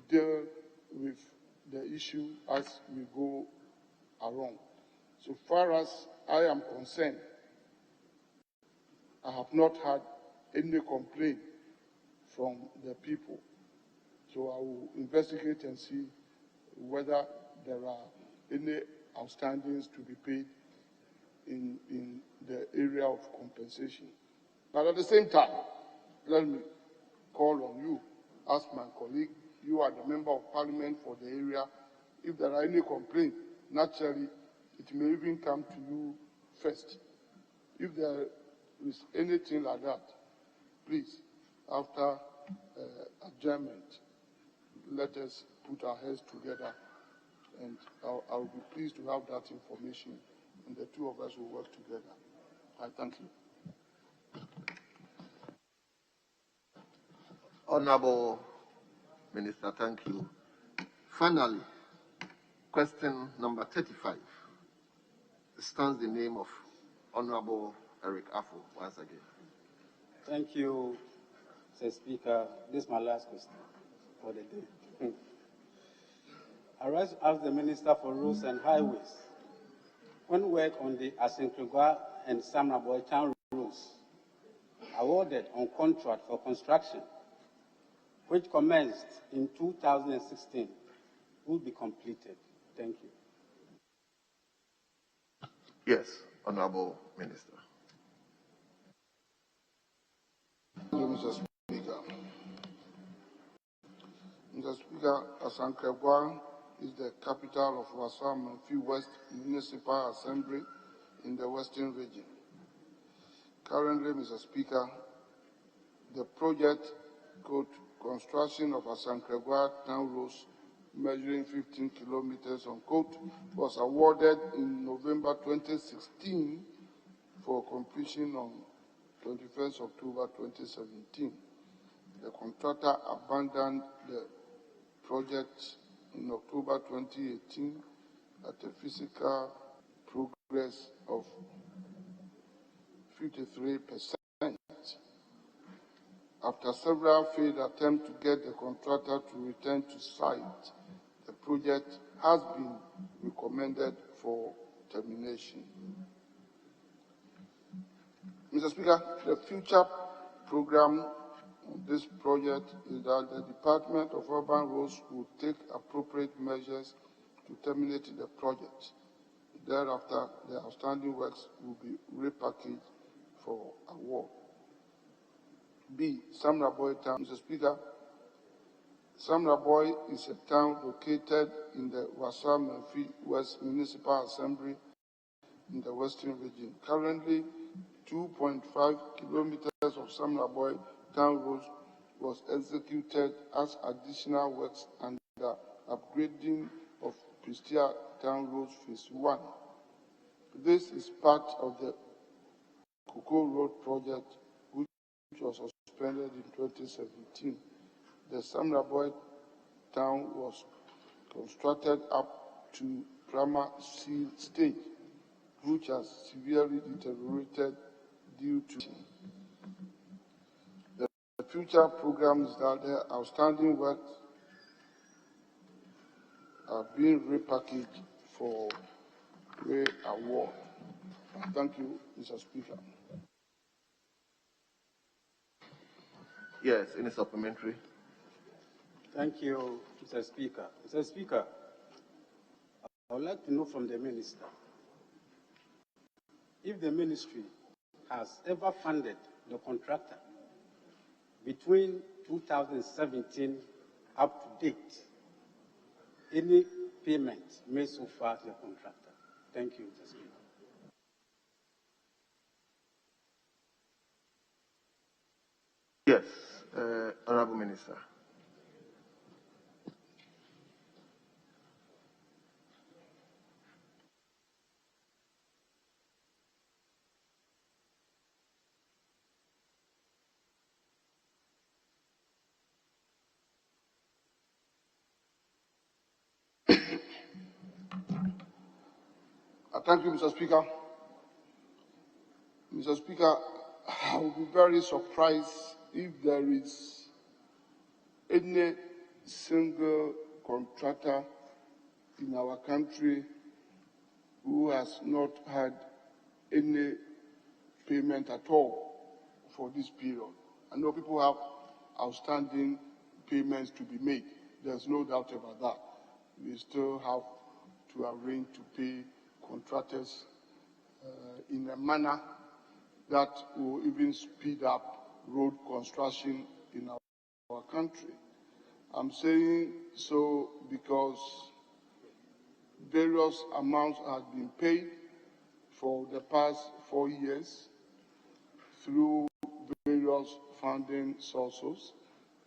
deal with the issue as we go along. So far as I am concerned, I have not had any complaint from the people. So I will investigate and see whether there are any outstandings to be paid in the area of compensation. But at the same time, let me call on you, as my colleague, you are the member of parliament for the area. If there are any complaints, naturally, it may even come to you first. If there is anything like that, please, after adjournment, let us put our heads together, and I'll be pleased to have that information, and the two of us will work together. I thank you. Honorable Minister, thank you. Finally, question number 35 stands the name of Honorable Eric Afful once again. Thank you, Mr. Speaker. This is my last question for the day. I rise to ask the Minister for Roads and Highways, when work on the Asankragua and Sam Raboy Town roads awarded on contract for construction, which commenced in 2016, will be completed. Thank you. Yes, Honorable Minister. Thank you, Mr. Speaker. Mr. Speaker, Asankragua is the capital of Wassa Manfi West Municipal Assembly in the Western Region. Currently, Mr. Speaker, the project called construction of Asankragua Town Roads, measuring 15 kilometers on code, was awarded in November 2016 for completion on 21st October 2017. The contractor abandoned the project in October 2018 at a physical progress of 53%. After several failed attempts to get the contractor to return to site, the project has been recommended for termination. Mr. Speaker, the future program on this project is that the Department of Urban Roads will take appropriate measures to terminate the project. Thereafter, the outstanding works will be repackaged for award. B. Sam Raboy Town. Mr. Speaker, Sam Raboy is a town located in the Wassa Manfi West Municipal Assembly in the Western Region. Currently, 2.5 kilometers of Sam Raboy Town Road was executed as additional works and the upgrading of Prestia Town Road Phase 1. This is part of the Cocoa Road project, which was suspended in 2017. The Sam Raboy Town was constructed up to primary seal stage, which has severely deteriorated due to the future program is that the outstanding works are being repackaged for re-award. Thank you, Mr. Speaker. Yes, any supplementary? Thank you, Mr. Speaker. Mr. Speaker, I would like to know from the Minister if the Ministry has ever funded the contractor between 2017 up to date, any payment made so far to the contractor. Thank you, Mr. Speaker. Yes, Honorable Minister. Thank you, Mr. Speaker. Mr. Speaker, I will be very surprised if there is any single contractor in our country who has not had any payment at all for this period. I know people have outstanding payments to be made. There's no doubt about that. We still have to arrange to pay contractors in a manner that will even speed up road construction in our country. I'm saying so because various amounts have been paid for the past 4 years through various funding sources.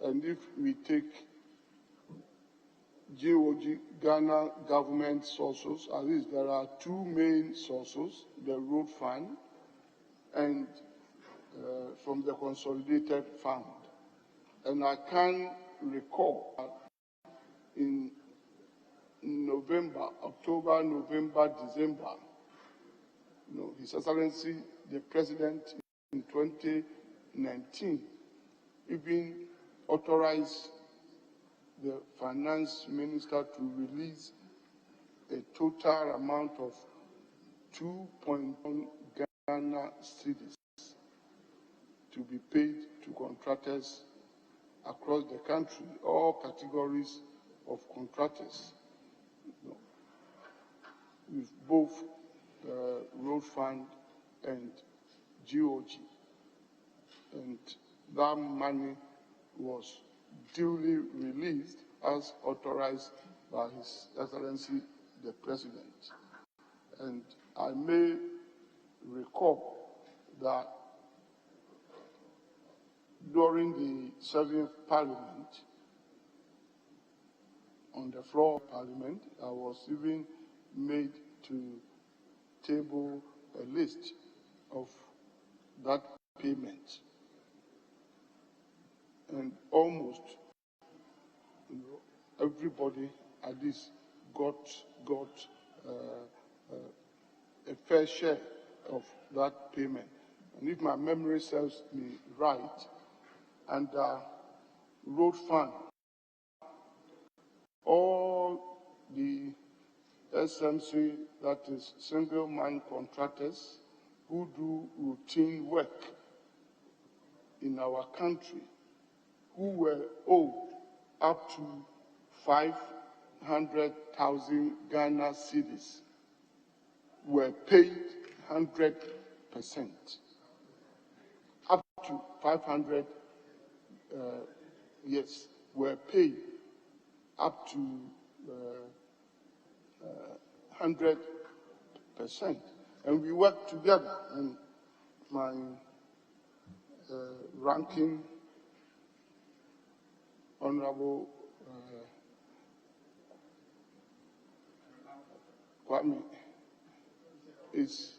And if we take GOG, Ghana government sources, at least there are two main sources, the road fund and from the consolidated fund. And I can recall in November, October, November, December, His Excellency, the President in 2019, even authorized the Finance Minister to release a total amount of 2.1 Ghana cedis to be paid to contractors across the country, all categories of contractors, with both road fund and GOG. And that money was duly released as authorized by His Excellency the President. And I may recall that during the 7th Parliament, on the floor of Parliament, I was even made to table a list of that payment. And almost everybody at least got a fair share of that payment. And if my memory serves me right, under road fund, all the SMC, that is single man contractors who do routine work in our country, who were owed up to 500,000 Ghana cedis, were paid 100%. Up to 500, yes, were paid up to 100%. And we worked together, and my ranking Honorable Kwame is,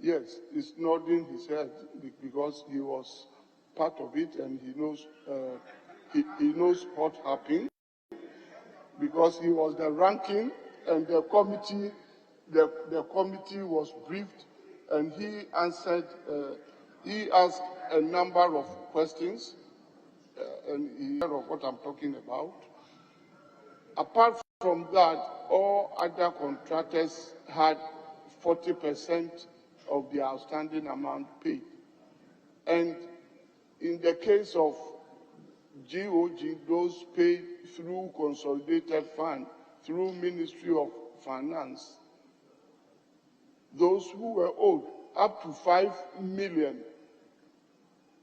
yes, is nodding his head because he was part of it and he knows, he knows what happened, because he was the ranking and the committee was briefed and he answered, he asked a number of questions and he heard of what I'm talking about. Apart from that, all other contractors had 40% of the outstanding amount paid. And in the case of GOG, those paid through consolidated fund, through Ministry of Finance, those who were owed up to 5 million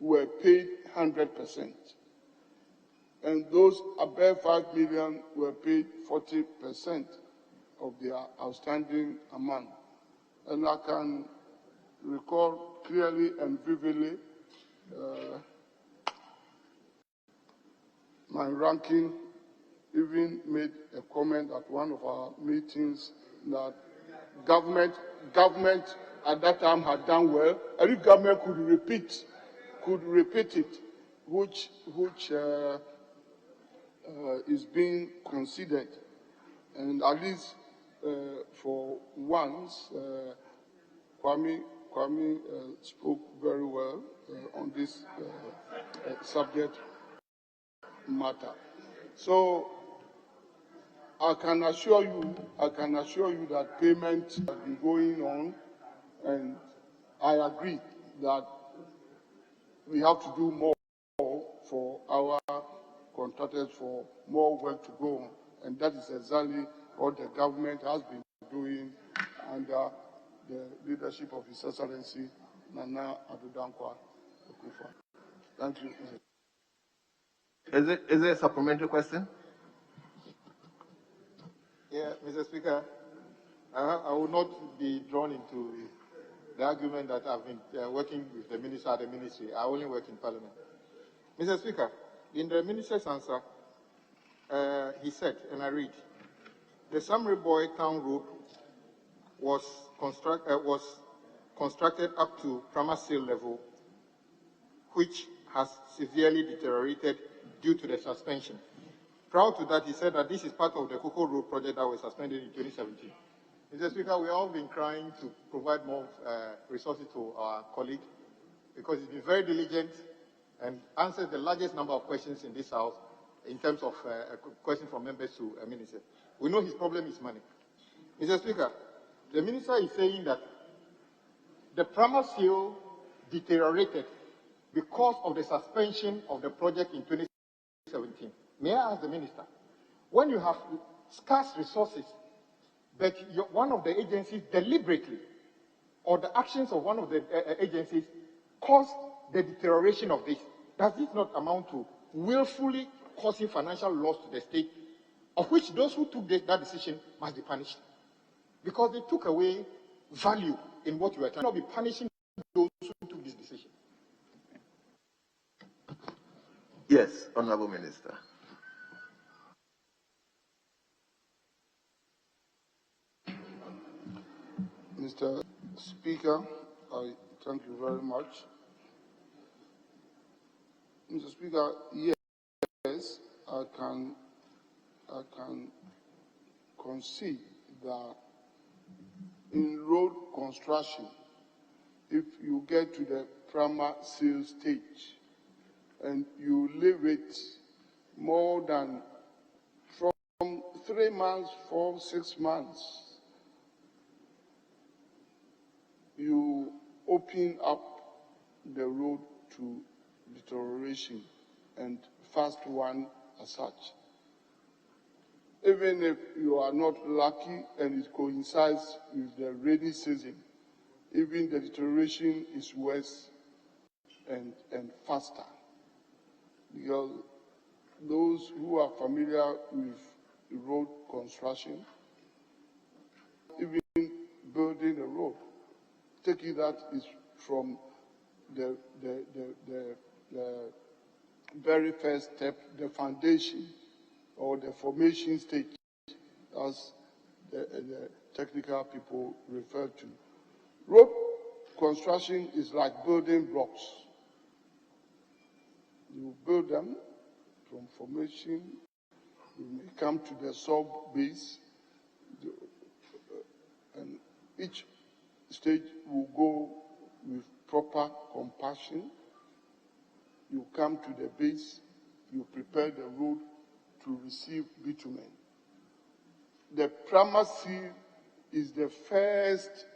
were paid 100%. And those above 5 million were paid 40% of their outstanding amount. And I can recall clearly and vividly my ranking even made a comment at one of our meetings that government at that time had done well, and if government could repeat it, which is being considered, and at least for once, Kwame spoke very well on this subject matter. So I can assure you that payment has been going on, and I agree that we have to do more for our contractors, for more work to go on, and that is exactly what the government has been doing under the leadership of His Excellency Nana Addo Dankwa Akufo-Addo. Thank you. Is there a supplementary question? Yeah, Mr. Speaker, I will not be drawn into the argument that I've been working with the minister at the ministry. I only work in Parliament. Mr. Speaker, in the minister's answer, he said, and I read, the Samre Boy Town Road was constructed up to primary seal level, which has severely deteriorated due to the suspension. Prior to that, he said that this is part of the Cocoa Road project that was suspended in 2017. Mr. Speaker, we have all been trying to provide more resources to our colleague because he's been very diligent and answers the largest number of questions in this House in terms of questions from members to a minister. We know his problem is money. Mr. Speaker, the minister is saying that the primary seal deteriorated because of the suspension of the project in 2017. May I ask the minister, when you have scarce resources, but one of the agencies deliberately, or the actions of one of the agencies caused the deterioration of this, does this not amount to willfully causing financial loss to the state, of which those who took that decision must be punished? Because they took away value in what you were trying to be punishing those who took this decision. Yes, Honorable Minister. Mr. Speaker, I thank you very much. Mr. Speaker, yes, I can concede that in road construction, if you get to the primary seal stage and you leave it more than from 3 months, 4, 6 months, you open up the road to deterioration and fast one as such. Even if you are not lucky and it coincides with the rainy season, even the deterioration is worse and faster. Because those who are familiar with road construction, even building a road, taking that is from the very first step, the foundation or the formation stage, as the technical people refer to. Road construction is like building blocks. You build them from formation, you may come to the sub base, and each stage will go with proper compassion. You come to the base, you prepare the road to receive bitumen. The primary seal is the first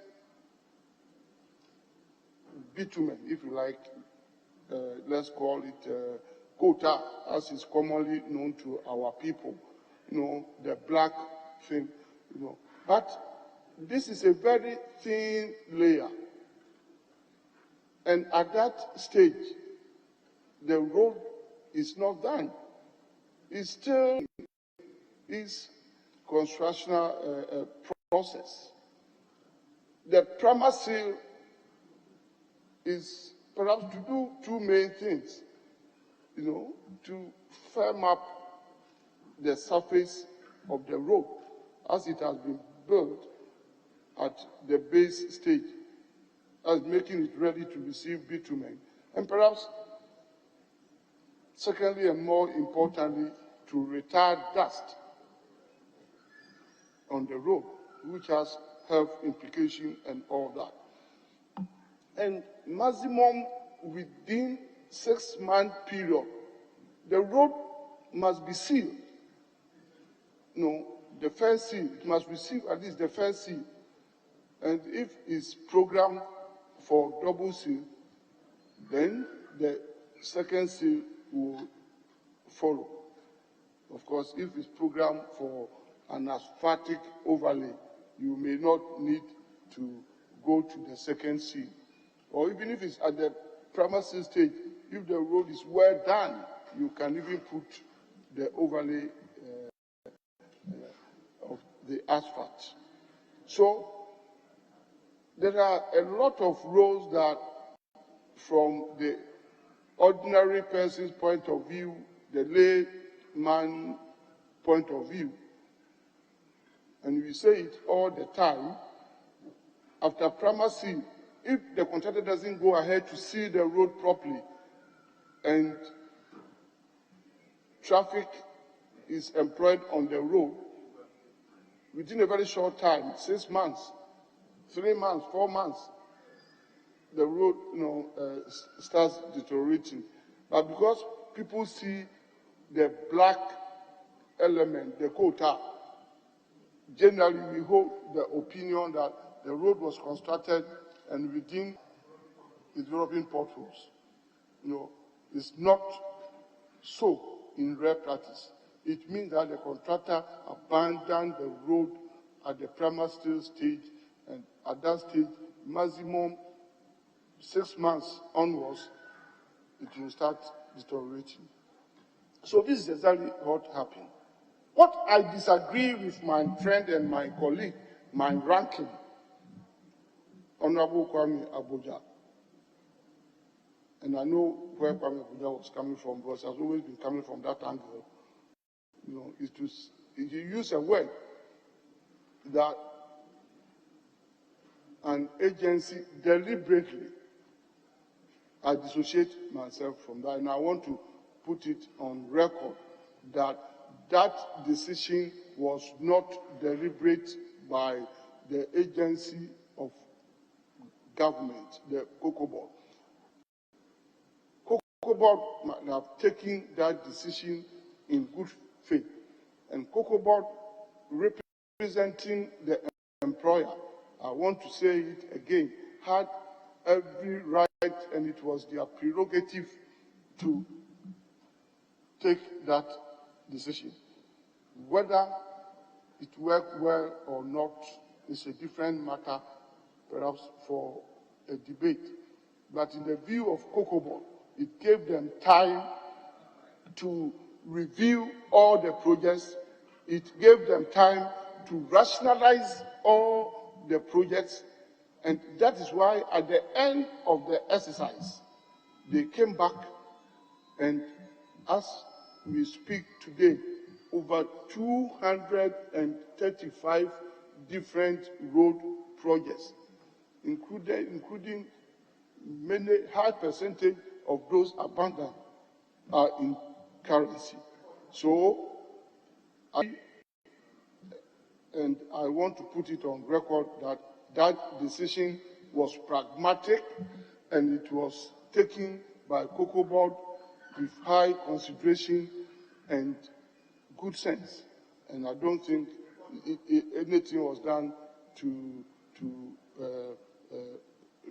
bitumen, if you like, let's call it quota, as is commonly known to our people, the black thing, But this is a very thin layer. And at that stage, the road is not done. It still is constructional process. The primary seal is perhaps to do two main things, to firm up the surface of the road as it has been built at the base stage, as making it ready to receive bitumen. And perhaps, secondly and more importantly, to retard dust on the road, which has health implications and all that. And maximum within 6-month period, the road must be sealed the first seal. It must receive at least the first seal. And if it's programmed for double seal, then the second seal will follow. Of course, if it's programmed for an asphaltic overlay, you may not need to go to the second seal. Or even if it's at the primary seal stage, if the road is well done, you can even put the overlay of the asphalt. So there are a lot of roads that, from the ordinary person's point of view, the layman point of view, and we say it all the time, after primacy, if the contractor doesn't go ahead to seal the road properly and traffic is employed on the road, within a very short time, 6 months, 3 months, 4 months, the road, starts deteriorating. But because people see the black element, the quota, generally we hold the opinion that the road was constructed and within developing potholes. It's not so in rare practice. It means that the contractor abandoned the road at the primary steel stage, and at that stage, maximum 6 months onwards, it will start deteriorating. So this is exactly what happened. What I disagree with my friend and my colleague, my ranking, Honorable Kwame Abuja, and I know where Kwame Abuja was coming from, because has always been coming from that angle, is to use a word that an agency deliberately, I dissociate myself from that, and I want to put it on record that that decision was not deliberate by the agency of government, the Cocoa Board. Cocoa Board might have taken that decision in good faith, and Cocoa Board representing the employer, I want to say it again, had every right, and it was their prerogative to take that decision. Whether it worked well or not is a different matter, perhaps for a debate. But in the view of Cocoa Board, it gave them time to review all the projects. It gave them time to rationalize all the projects. And that is why at the end of the exercise, they came back, and as we speak today, over 235 different road projects, including many high percentage of those abandoned are in currency. So, I want to put it on record that that decision was pragmatic, and it was taken by Cocoa Board with high consideration and good sense. And I don't think anything was done to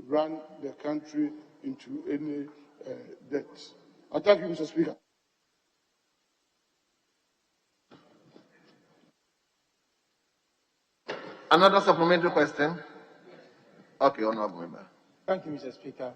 run the country into any debt. I thank you, Mr. Speaker. Another supplementary question? Okay, Honorable Member. Thank you, Mr. Speaker.